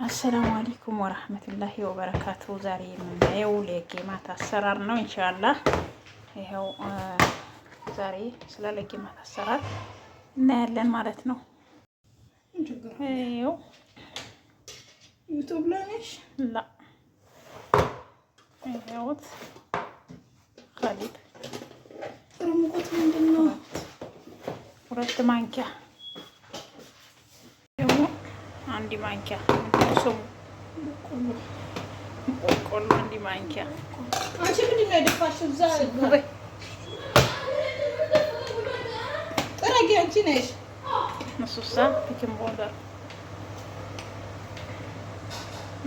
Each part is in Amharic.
አሰላሙ አለይኩም ወራህመቱላሂ ወበረካቱ። ዛሬ የምናየው ሌጌማት አሰራር ነው ኢንሻአላህ። ይኸው ዛሬ ስለ ሌጌማት አሰራር እናያለን ማለት ነው። ይኸው ዩቲዩብ ላይ ነሽ? ላ ይኸውት ኸሊብ ሙቀት ምንድን ነው? 2 ማንኪያ ደግሞ 1 ማንኪያ ስሙ በቆሎ 1 ማንኪያ። አንቺ ምንድን ነው የደፋሽው? እዛ ጥረጊ አንቺ ነሽ። እሱሳ ቤኪንግ ፓውደር።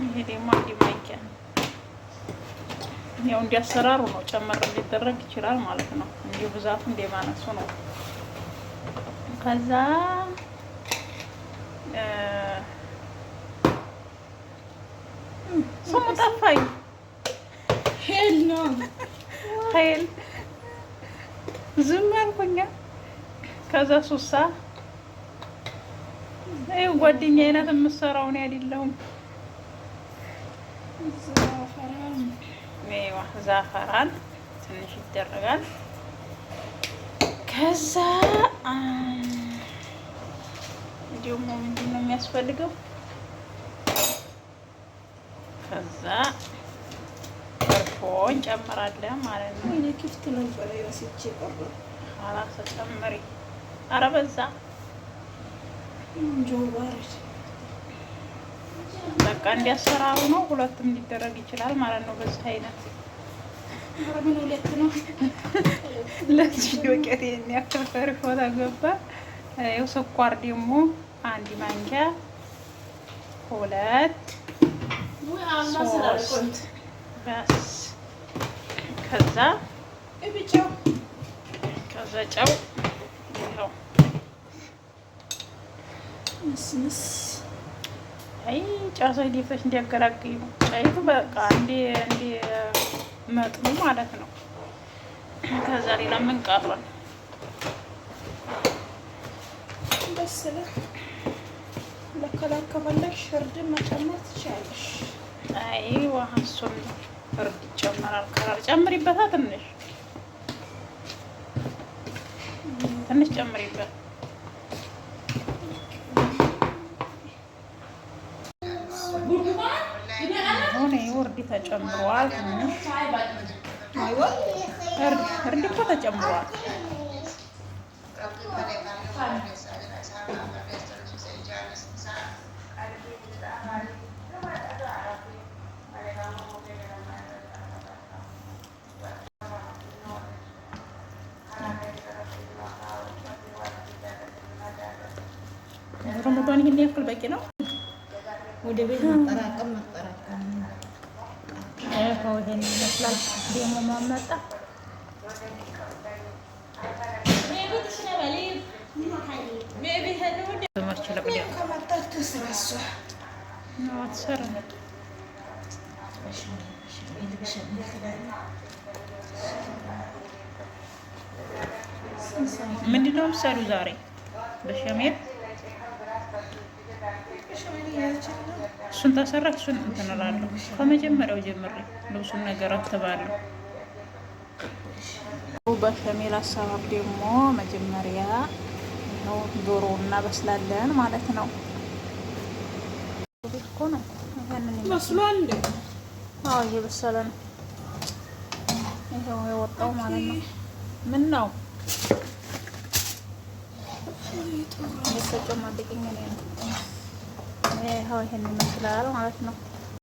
ይሄ ደግሞ 1 ማንኪያ። ያው እንዲያሰራሩ ነው ጨመር ሊደረግ ይችላል ማለት ነው። እንዲሁ ብዛቱ እንደማነሱ ነው። ከዛ ስሙ ጠፋኝ። ሄል ነው ሄል ዝም አልኩኝ። ከዛ ሱሳ ይኸው ጓደኛዬ ናት የምትሰራው እኔ አይደለሁም። ዛፈራን ትንሽ ይደረጋል። ከዛ ደግሞ ምንድን ነው የሚያስፈልገው? ከዛ እርፎን ጨምራለን ማለት ነው። እኔ ክፍት ነበር ያስቼ ቀረ። አላሰ ጨምሪ። ኧረ በዛ ጆባር በቃ እንዲያሰራሩ ነው። ሁለቱም ሊደረግ ይችላል ማለት ነው። በዚህ አይነት ምን ሁለት ነው? ለዚህ ዶቄት የሚያክል ፈርፎታ ገባ። ይኸው ስኳር ደግሞ 1 ማንኪያ 2 3 በስ ከዛ እብጫው ከዛ ጨው ይኸው ምስምስ አይ ጫሳ ዲፈሽ እንዲያገላግኝ ነው። ጫይቱ በቃ እንደ መጥኑ ማለት ነው። ከዛ ሌላ ምን ቀረን? በስለ ለከላከፈለሽ እርድ መጨመር ትችያለሽ። አይ ውሃ እሱም እርድ ይጨመራል። ከራር ጨምሪበታ ትንሽ ጨምሪበት። አሁን እርድ ተጨምሯል። ትንሽ እርድ እኮ ተጨምሯል። ረመዳን ይሄን ያክል በቂ ነው። ወደ ቤት መጠራቀም ይሄን ይመስላል። ደግሞ ማመጣ ምንድን ነው የምትሰሪው ዛሬ? በሸሜል እሱን ተሰራክ እሱን እንትን እላለሁ። ከመጀመሪያው ጀምሬ ልብሱን ነገር አትባለሁ። በሸሜል አሰራር ደግሞ መጀመሪያ ነው ዶሮ እናበስላለን ማለት ነው። እኮ ነው መስሏል። አዎ እየበሰለ ነው። ይሄው የወጣው ማለት ነው። ምን ነው የተጨማደቀኝ ነው። ይሄው ይሄን ይመስላል ማለት ነው።